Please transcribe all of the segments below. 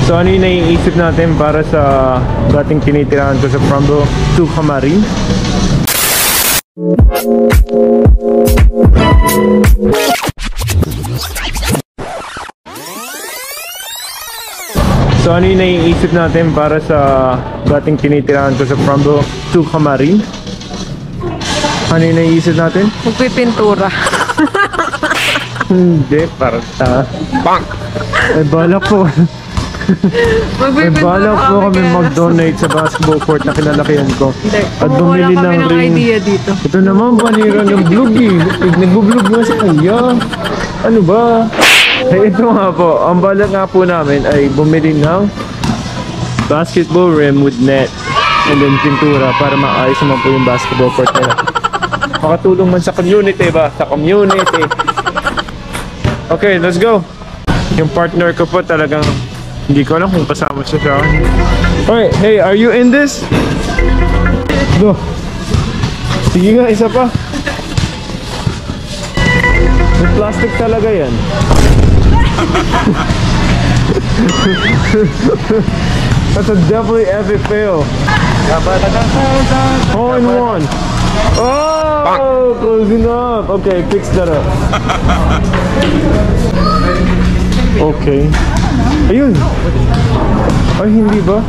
So ano yung naiisip natin para sa dating tinitirahan ko sa Frombo to Camarin? So ano yung naiisip natin para sa dating tinitirahan ko sa Frombo to Camarin? Ano yung naiisip natin? Magpipintura. Hindi, parang Bang! Ay balak po. Ay balak po kami mag-donate sa basketball court na kinalakihan ko. At bumili ng ring. Idea dito. Ito naman, panira ng vlog eh. Nag-vlog nga sa kanya. Ano ba? Ay ito nga po, ang balak nga po namin ay bumili ng basketball rim with net and then pintura para maayos naman po yung basketball court nila. Makatulong man sa community ba? Sa community. Okay, let's go. Yung partner ko po talagang hindi ko alam kung kasama siya sa akin. Alright, hey, are you in this? Go. Sige nga, isa pa. May plastic talaga yan. That's a definitely epic fail. All in one. Oh, close enough. Okay, fix that up. Okay. Ayun. Ay, hindi ba?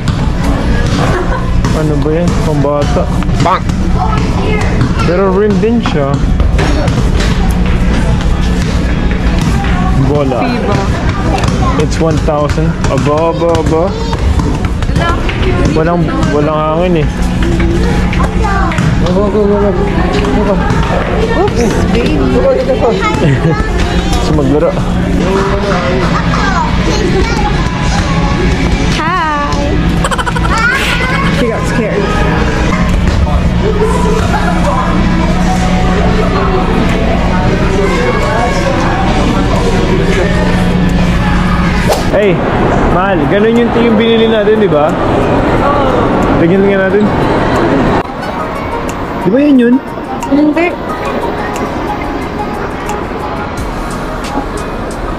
Ano ba yan? Pambata. Pero rim din siya. Bola. It's 1,000. Aba. Walang hangin eh. Oops, baby. So maglaro. Hi. She got scared. Hey, mahal, ganun yung team binili natin, di ba? Oo. Tingnan nga natin. Di ba yun? Hindi.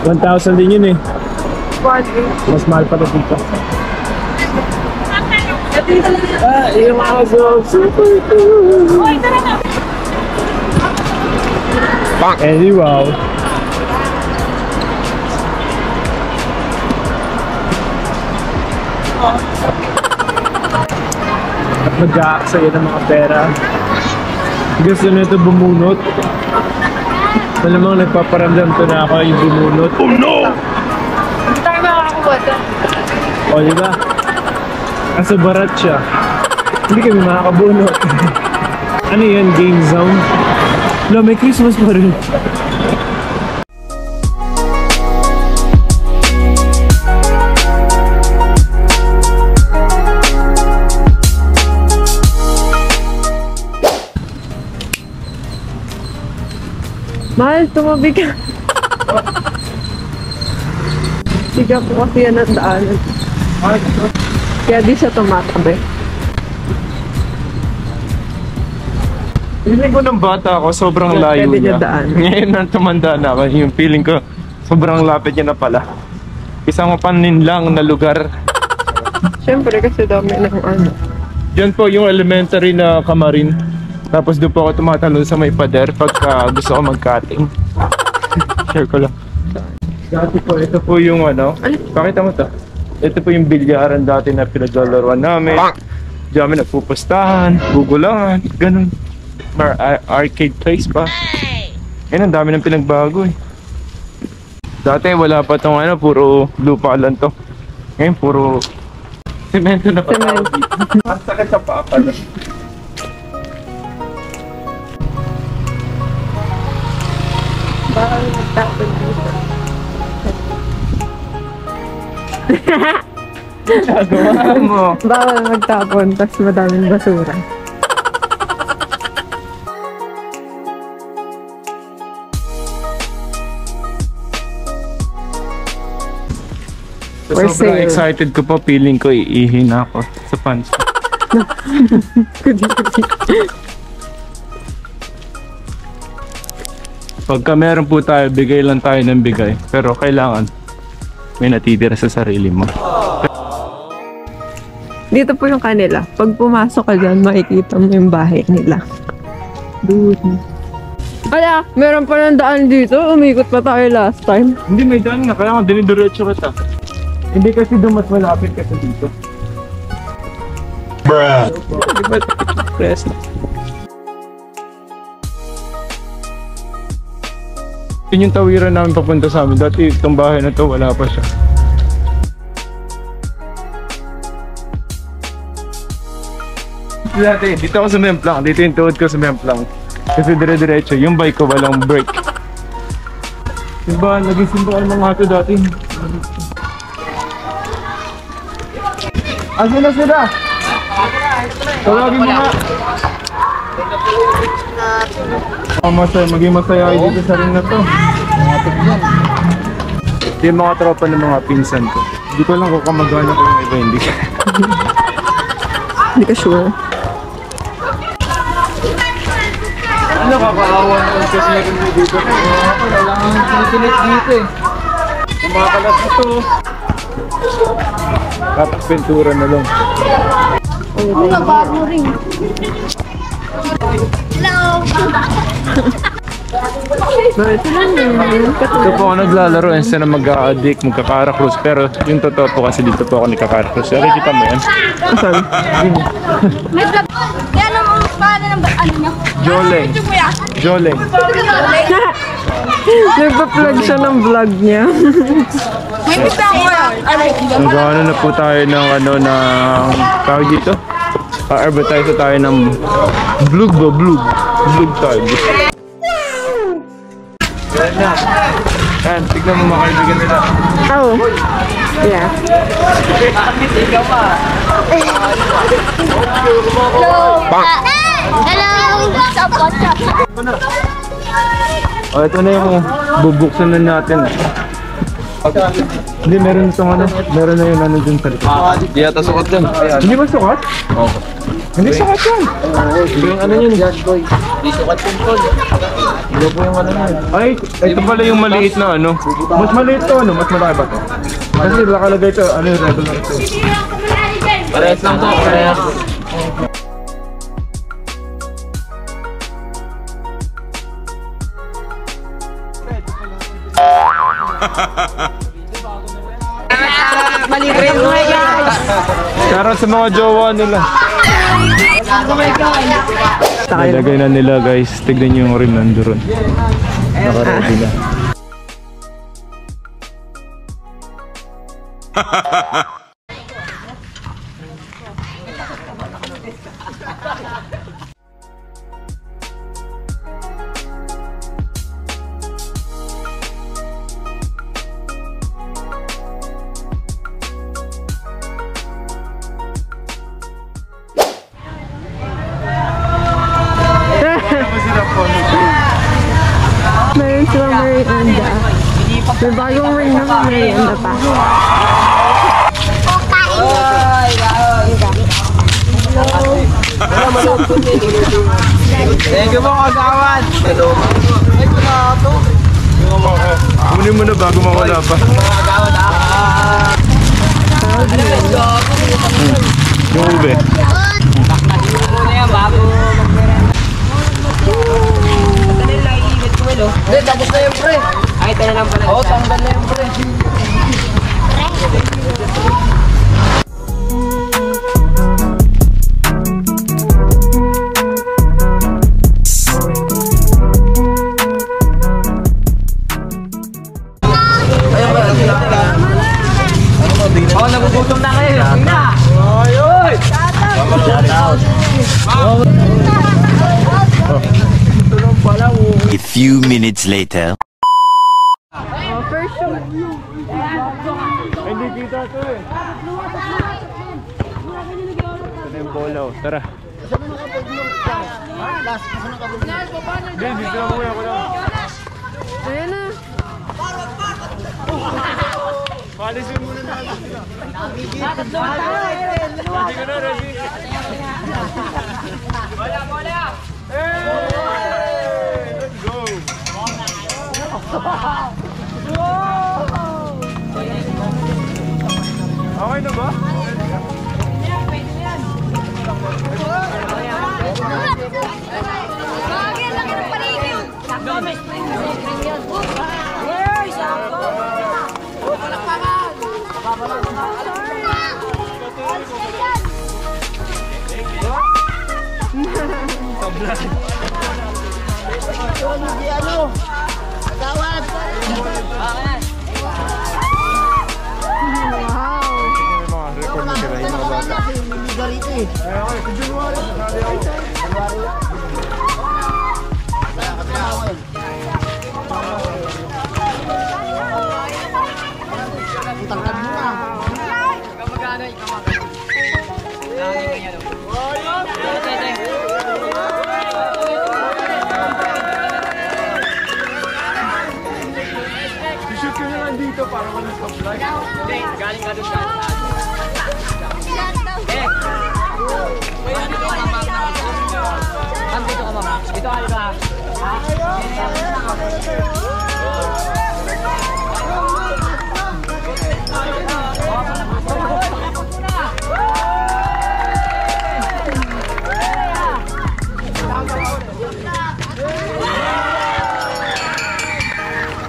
1,000 din yun eh. Mas mahal pa ito dito. Yung aso, super cool. Andy, wow. At mag-aaksaya ng mga pera. Gusto na ito bumunot. Malamang nagpaparamdam to na ako yung bumunot. Oh no! Hindi tayo makakakuha ito. O diba? Kaso barat siya. Hindi kami makakabunot. Ano yan? Game zone? No, may Christmas pa rin. Mahal, tumabi ka. Siga po kasi yan ang daanan. Kaya di siya tumatabi. Feeling ko ng bata ako, sobrang layo niya. Ngayon nang tumanda na ako, yung feeling ko, sobrang lapit niya na pala. Isang panin lang na lugar. Siyempre kasi dami ng ano. Diyan po yung elementary na Camarin. Tapos doon po ako tumatalon sa may pader pagka gusto ko mag-cutting. Share ko lang. Dati po, ito po yung ano. Pakita mo to. Ito po yung bilyaran dati na pinaglalaroan namin. Diyan kami nagpupustahan, gugulangan, ganun. Arcade place pa. Ngayon ang dami ng pinagbago eh. Dati wala pa tong ano, puro lupa lang to. Ngayon puro semento na pa. Ang sakit sa paa pala. Bawal magtapon dito. Nagawa mo. Bawal magtapon, tapos madaming basura. Sobrang excited ko pa, feeling ko iihin ako sa pants ko. Pagka meron po tayo, bigay lang tayo ng bigay. Pero kailangan may natitira sa sarili mo. Dito po yung kanila. Pag pumasok ka dyan, makikita mo yung bahay nila. Doon. Ala, meron pa ng daan dito. Umikot pa tayo last time. Hindi, may daan nga. Kaya nga dinidiretso kita. Hindi kasi doon mas malapit kasi dito. Bruh! Di ba? Press. Yun yung tawiran namin papunta sa amin. Dati itong bahay na to, wala pa siya. Dati, dito ako sa Memplang. Dito yung tuhod ko sa Memplang. Kasi dire-diretso, yung bike ko walang brake. Simbahan, naging simbahan ng mga ito dati. Asan na sila? Tawagin mo nga. Maging masaya kayo dito sa ring na to. Ito yung mga tropa ng mga pinsan ko. Hindi ko lang kung kamagana ko yung iba, hindi. Hindi ka sure. Ano kakaawa naman kasi rin mo dito? Wala kang sinikilit dito eh. Kumakalat na to. Tapos pintura na lang. Ang nabago rin. Hello! Ito lang yun. Dito po ako naglalaro instead na mag-a-addict, magkakarakrus. Pero yung totoo po kasi dito po ako nagkakarakrus. Pero kita mo yan? Asan? May vlog. Yan ang pangalan ng ano niya. Joleng. Joleng. Nagpa-plug siya ng vlog niya. May vlog ko yan. Nag-ano na po tayo ng ano ng tawag dito? Advertise tayo ng vlog ba? Vlog tayo. Yan na. Yan, tignan mo mga kaibigan nila. Oh. Yeah. Hello! Hello! What's up? O, ito na yung bubuksan na natin. Hindi, meron itong ano. Meron na yung ano dun sa likod. Hindi yata sukat yan. Hindi ba sukat? Oo. Hindi sukat yan. Hindi yung ano yun. Hindi sukat yung tol. Hindi po yung ano yun. Ay, ito pala yung maliit na ano. Mas maliit to ano? Mas malaki ba to? Kasi nakalagay ito, ano yung regular ito. Parehas lang po. Parehas. Maliit mo guys. Shoutout sa mga jowa nila. Nilagay na nila guys. Tignan nyo yung rim nandoon. Nakaready na. Meron silang merienda. May bagong ring na merienda pa. Thank you po kagawan. Hello. Ay, wala ito. Kunin mo na bago mawala pa. Yung ube. Hindi, tapos na yung pre. Ay, tayo lang pala. Oo, tanggal na yung pre. Oh, nagugutom na kayo. Tingnan. Oy! A few minutes later. Oh, first shoot. Hindi kita to eh. Ito yung bolaw. Tara. Hindi, dito lang muna ako lang. Ayan na. Palisin muna natin sila. Hindi ka na ready. Bola! Hey! Let's go! na ba? Bagay, laki ng paligid. Sakto, may spring yan. Uy, sakto. Palakpakan. May mga record na sila yung mga bata. Kaya ako, sa January, sabi ako. Shoot ka na lang dito para walang stop light. Hindi, galing ka doon sa dito ka mama. Dito ka diba?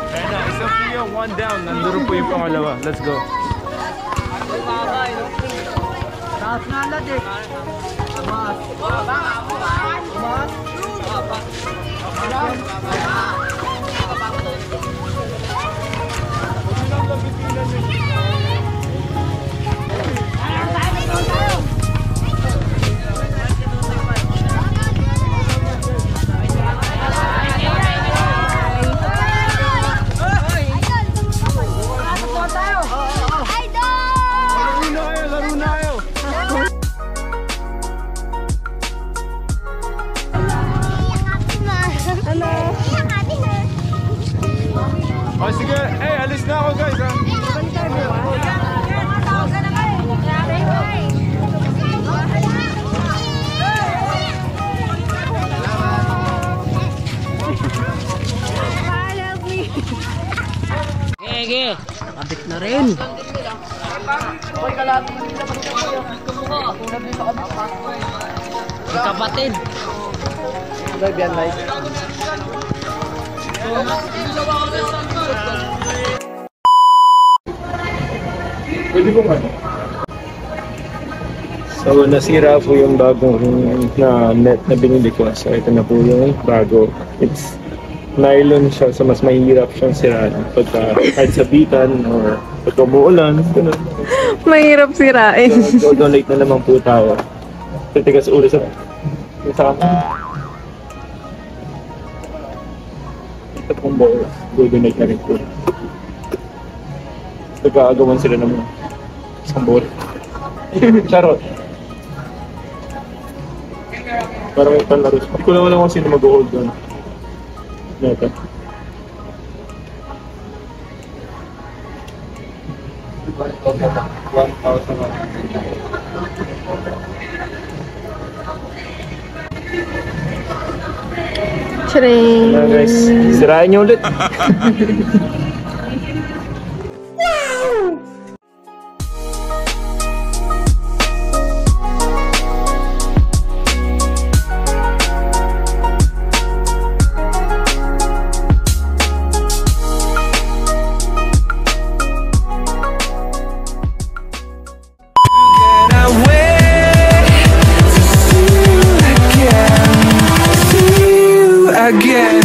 Ayan na, isa po yung one down. Nanduro po yung pangalawa. Let's go. Taas na alad eh. Laro na kayo! Oh, sige. Eh, alis na ako guys ha. Sige, nakabit na rin. Kapatid. Pwede po ano? So, nasira po yung bagong na net na binili ko. So, ito na po yung bago. It's nylon siya, so mas mahirap siyang siraan pagka kahit sabitan or pagka umuulan. Ganun. Mahirap sirain. So, donate na naman po tayo. Titigas ulo sa ito pong ball. Donate na rin po. Nagkagawan sila ng isang ball. Charot. Parang may panlaro. Kulang ko lang kung sino mag-hold doon. Ito. Charing! Ayan guys, sirain niyo ulit. Again